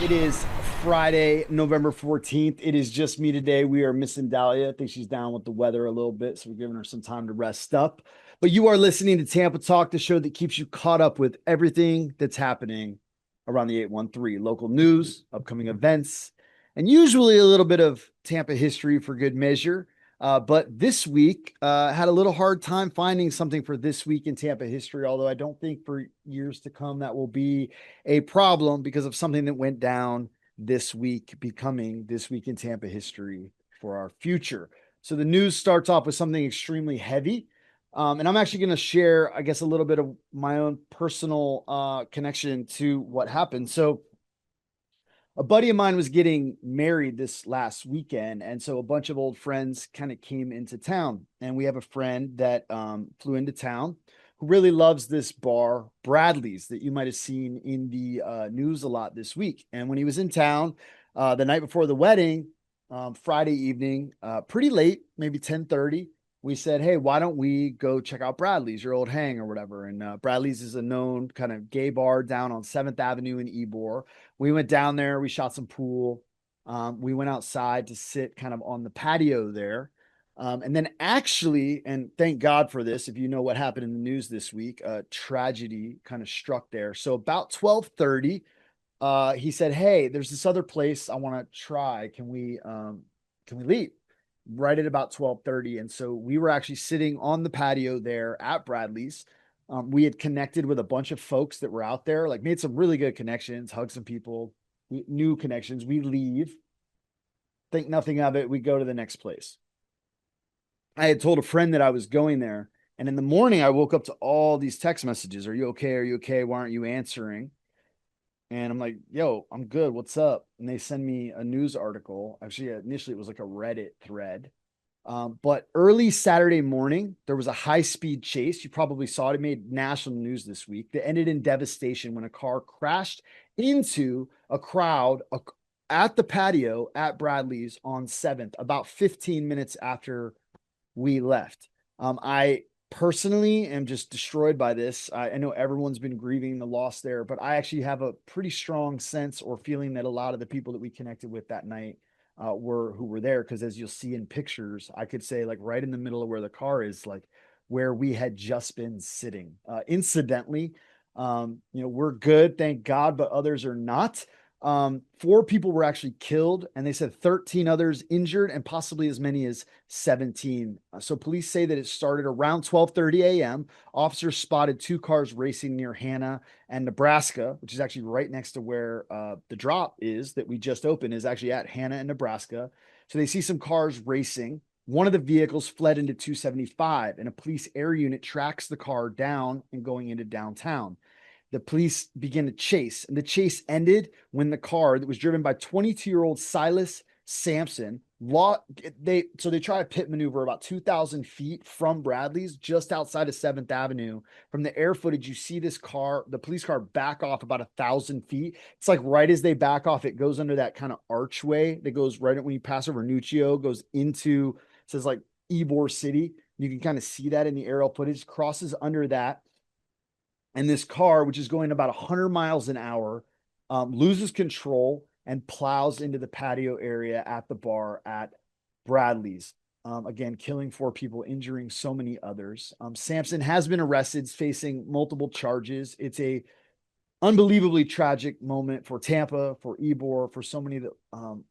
It is Friday, November 14th. It is just me today. We are missing Dahlia. I think she's down with the weather a little bit, so we're giving her some time to rest up. But you are listening to Tampa Talk, the show that keeps you caught up with everything that's happening around the 813. Local news, upcoming events, and usually a little bit of Tampa history for good measure. But this week, had a little hard time finding something for this week in Tampa history, although I don't think for years to come that will be a problem because of something that went down this week, becoming this week in Tampa history for our future. So the news starts off with something extremely heavy. And I'm actually going to share, I guess, a little bit of my own personal connection to what happened. So a buddy of mine was getting married this last weekend, and so a bunch of old friends kind of came into town. And we have a friend that flew into town who really loves this bar, Bradley's, that you might have seen in the news a lot this week. And when he was in town the night before the wedding, Friday evening, pretty late, maybe 10:30, we said, hey, why don't we go check out Bradley's, your old hang or whatever. And Bradley's is a known kind of gay bar down on 7th Avenue in Ybor. We went down there, we shot some pool. We went outside to sit kind of on the patio there. And then actually, and thank God for this, if you know what happened in the news this week, a tragedy kind of struck there. So about 12:30, he said, hey, there's this other place I want to try. Can we leave? Right at about 12:30. And so we were actually sitting on the patio there at Bradley's. We had connected with a bunch of folks that were out there, like made some really good connections, hugged some people, new connections. We leave, think nothing of it. We go to the next place. I had told a friend that I was going there. And in the morning, I woke up to all these text messages. Are you okay? Are you okay? Why aren't you answering? And I'm like, yo, I'm good. What's up? And they send me a news article. Actually, initially, it was like a Reddit thread. But early Saturday morning, there was a high speed chase. You probably saw it. It made national news this week that ended in devastation when a car crashed into a crowd at the patio at Bradley's on 7th, about 15 minutes after we left. I personally am just destroyed by this. I know everyone's been grieving the loss there, but I actually have a pretty strong sense or feeling that a lot of the people that we connected with that night who were there. Because as you'll see in pictures, I could say like right in the middle of where the car is, like where we had just been sitting. Incidentally, we're good, thank God, but others are not. 4 people were actually killed, and they said 13 others injured, and possibly as many as 17. So police say that it started around 12:30 a.m. Officers spotted 2 cars racing near Hannah and Nebraska, which is actually right next to where the drop is that we just opened, is actually at Hannah and Nebraska. So they see some cars racing. One of the vehicles fled into 275, and a police air unit tracks the car down and going into downtown. The police begin to chase, and the chase ended when the car that was driven by 22-year-old Silas Sampson they try a pit maneuver about 2,000 feet from Bradley's, just outside of 7th Avenue. From the air footage, you see this car, the police car, back off about 1,000 feet. It's like right as they back off, it goes under that kind of archway that goes right when you pass over Nuccio, goes into, says like Ybor City. You can kind of see that in the aerial footage, crosses under that. And this car, which is going about 100 miles an hour, loses control and plows into the patio area at the bar at Bradley's. Again, killing 4 people, injuring so many others. Sampson has been arrested, facing multiple charges. It's a unbelievably tragic moment for Tampa, for Ybor, for so many of the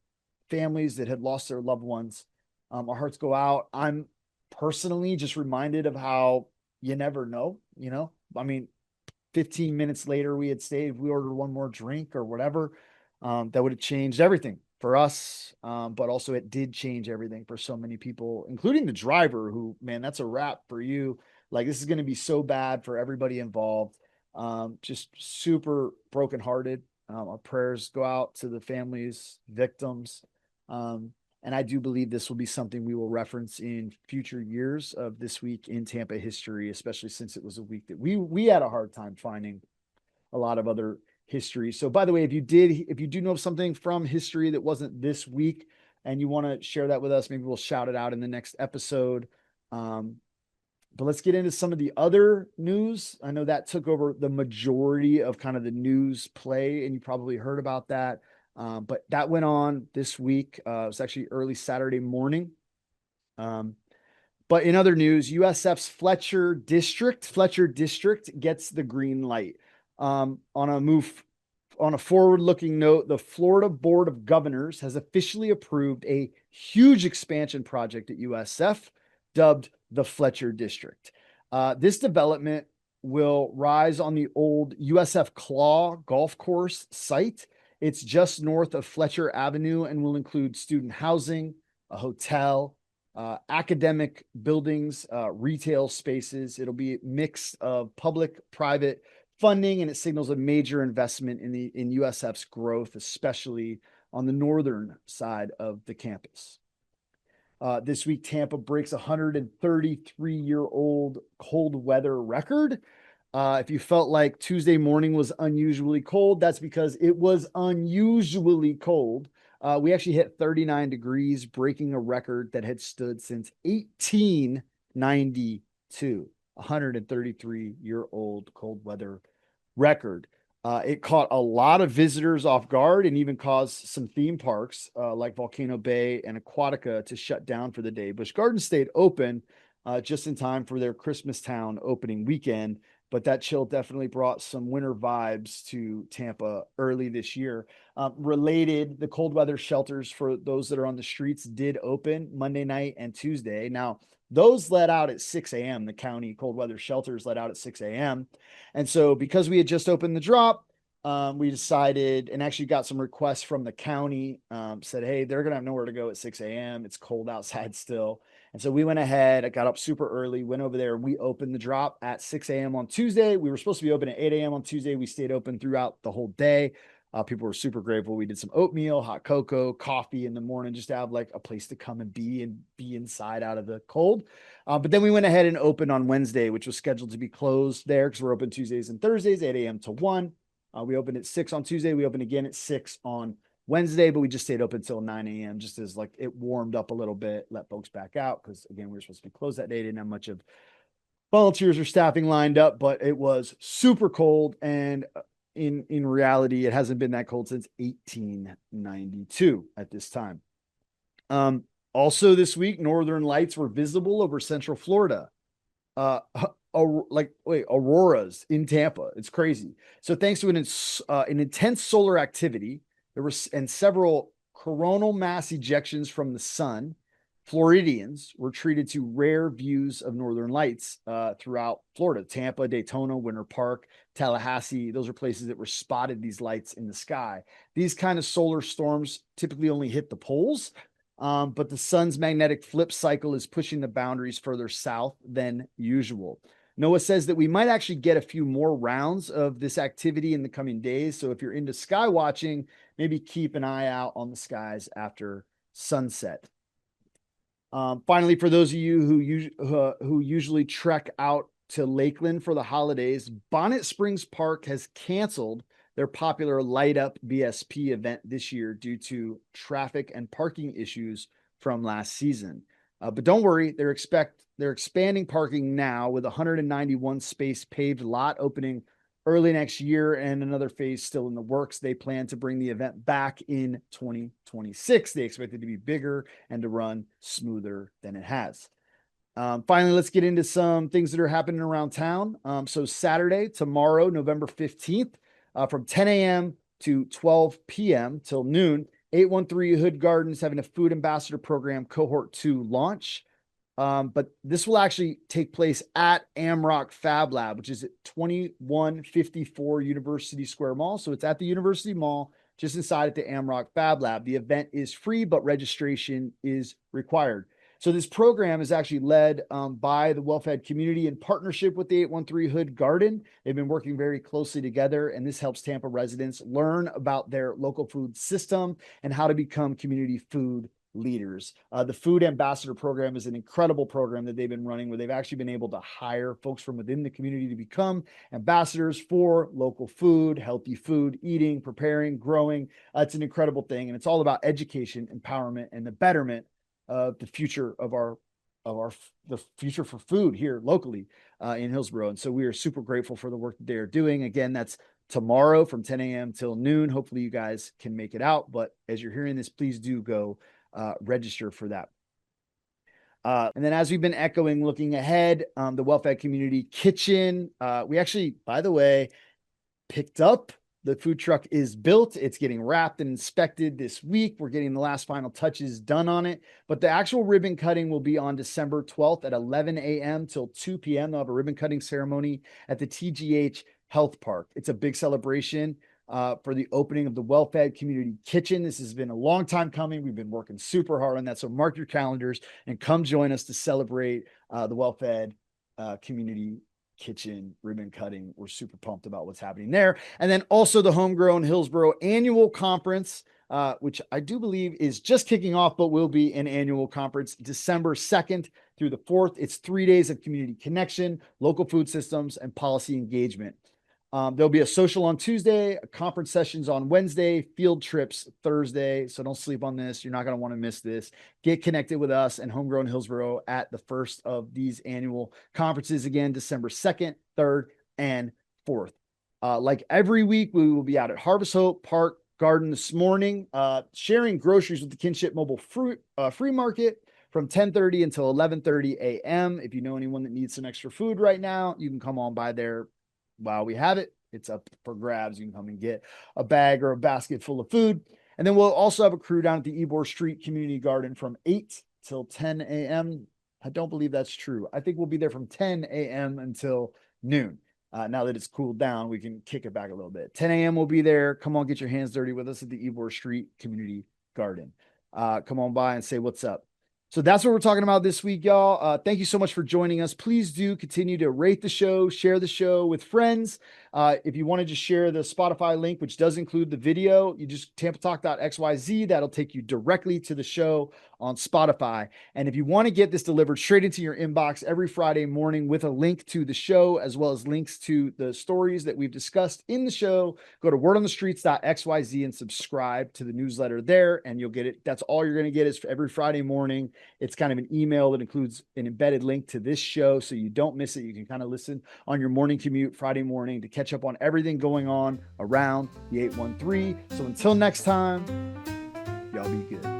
families that had lost their loved ones. Our hearts go out. I'm personally just reminded of how you never know. I mean, 15 minutes later, we had stayed, if we ordered one more drink or whatever, that would have changed everything for us. But also it did change everything for so many people, including the driver who, man, that's a wrap for you. Like, this is going to be so bad for everybody involved. Just super brokenhearted. Our prayers go out to the families, victims. And I do believe this will be something we will reference in future years of this week in Tampa history, especially since it was a week that we had a hard time finding a lot of other history. So by the way, if you do know something from history that wasn't this week and you want to share that with us, maybe we'll shout it out in the next episode. But let's get into some of the other news. I know that took over the majority of kind of the news play, and you probably heard about that. But that went on this week. It was actually early Saturday morning. But in other news, USF's Fletcher District gets the green light. On a forward-looking note, the Florida Board of Governors has officially approved a huge expansion project at USF, dubbed the Fletcher District. This development will rise on the old USF Claw Golf Course site. It's just north of Fletcher Avenue and will include student housing, a hotel, academic buildings, retail spaces. It'll be a mix of public, private funding, and it signals a major investment in USF's growth, especially on the northern side of the campus. This week, Tampa breaks a 133-year-old cold weather record. If you felt like Tuesday morning was unusually cold, that's because it was unusually cold. We actually hit 39 degrees, breaking a record that had stood since 1892. 133-year-old cold weather record. It caught a lot of visitors off guard and even caused some theme parks like Volcano Bay and Aquatica to shut down for the day. Busch Gardens stayed open just in time for their Christmastown opening weekend, but that chill definitely brought some winter vibes to Tampa early this year. Related, the cold weather shelters for those that are on the streets did open Monday night and Tuesday. Now, those let out at 6 a.m. The county cold weather shelters let out at 6 a.m. And so because we had just opened the drop, we decided and actually got some requests from the county, said, hey, they're going to have nowhere to go at 6 a.m. It's cold outside still. And so we went ahead, I got up super early, went over there, and we opened the drop at 6 a.m. on Tuesday. We were supposed to be open at 8 a.m. on Tuesday. We stayed open throughout the whole day. People were super grateful. We did some oatmeal, hot cocoa, coffee in the morning, just to have like a place to come and be inside out of the cold. But then we went ahead and opened on Wednesday, which was scheduled to be closed there because we're open Tuesdays and Thursdays, 8 a.m. to 1. We opened at 6 on Tuesday. We opened again at 6 on Wednesday, but we just stayed open until 9 a.m. just as like it warmed up a little bit, let folks back out because again, we were supposed to be closed that day. Didn't have much of volunteers or staffing lined up, but it was super cold. And in reality, it hasn't been that cold since 1892 at this time. Also this week, northern lights were visible over Central Florida. Auroras in Tampa. It's crazy. So thanks to an intense solar activity, there were several coronal mass ejections from the sun. Floridians were treated to rare views of northern lights throughout Florida. Tampa, Daytona, Winter Park, Tallahassee. Those are places that were spotted these lights in the sky. These kind of solar storms typically only hit the poles, but the sun's magnetic flip cycle is pushing the boundaries further south than usual. NOAA says that we might actually get a few more rounds of this activity in the coming days. So if you're into sky watching, maybe keep an eye out on the skies after sunset. Finally, for those of you who usually trek out to Lakeland for the holidays, Bonnet Springs Park has canceled their popular Light Up BSP event this year due to traffic and parking issues from last season. But don't worry, they're expanding parking now with a 191 space paved lot opening early next year and another phase still in the works. They plan to bring the event back in 2026. They expect it to be bigger and to run smoother than it has. Finally, let's get into some things that are happening around town. So Saturday, tomorrow, November 15th, from 10 a.m. to 12 p.m. till noon, 813 Hood Gardens having a food ambassador program, Cohort 2 launch. But this will actually take place at AMRoC Fab Lab, which is at 2154 University Square Mall. So it's at the University Mall, just inside at the AMRoC Fab Lab. The event is free, but registration is required. So this program is actually led by the WellFed Community in partnership with the 813 Hood Garden. They've been working very closely together, and this helps Tampa residents learn about their local food system and how to become community food leaders. The Food Ambassador Program is an incredible program that they've been running where they've actually been able to hire folks from within the community to become ambassadors for local food, healthy food, eating, preparing, growing. It's an incredible thing, and it's all about education, empowerment, and the betterment of the future of the future for food here locally in Hillsborough. And so we are super grateful for the work that they are doing. Again, that's tomorrow from 10 a.m. till noon. Hopefully you guys can make it out. But as you're hearing this, please do go register for that. And then as we've been echoing, looking ahead, the WellFed Community Kitchen, we actually, by the way, picked up. The food truck is built. It's getting wrapped and inspected this week. We're getting the last final touches done on it. But the actual ribbon cutting will be on December 12th at 11 a.m. till 2 p.m. They'll have a ribbon cutting ceremony at the TGH Health Park. It's a big celebration for the opening of the WellFed Community Kitchen. This has been a long time coming. We've been working super hard on that. So mark your calendars and come join us to celebrate the WellFed Community Kitchen ribbon cutting. We're super pumped about what's happening there. And then also the Homegrown Hillsboro Annual Conference, which I do believe is just kicking off, but will be an annual conference December 2nd through the 4th. It's 3 days of community connection, local food systems, and policy engagement. There'll be a social on Tuesday, conference sessions on Wednesday, field trips Thursday. So don't sleep on this. You're not going to want to miss this. Get connected with us and Homegrown Hillsboro at the first of these annual conferences. Again, December 2nd, 3rd, and 4th. Like every week, we will be out at Harvest Hope Park Garden this morning, sharing groceries with the Kinship Mobile Free Market from 10:30 until 11:30 a.m. If you know anyone that needs some extra food right now, you can come on by there while we have it. It's up for grabs. You can come and get a bag or a basket full of food. And then we'll also have a crew down at the Ybor Street Community Garden from 8 till 10 a.m. I don't believe that's true. I think we'll be there from 10 a.m. until noon. Now that it's cooled down, we can kick it back a little bit. 10 a.m. we'll be there. Come on, get your hands dirty with us at the Ybor Street Community Garden. Come on by and say what's up. So that's what we're talking about this week, y'all. Thank you so much for joining us. Please do continue to rate the show, share the show with friends. If you want to just share the Spotify link, which does include the video, you just tampatalk.xyz. That'll take you directly to the show on Spotify. And if you want to get this delivered straight into your inbox every Friday morning with a link to the show, as well as links to the stories that we've discussed in the show, go to wordonthestreets.xyz and subscribe to the newsletter there, and you'll get it. That's all you're going to get is for every Friday morning. It's kind of an email that includes an embedded link to this show, so you don't miss it. You can kind of listen on your morning commute Friday morning to catch up on everything going on around the 813. So until next time, y'all be good.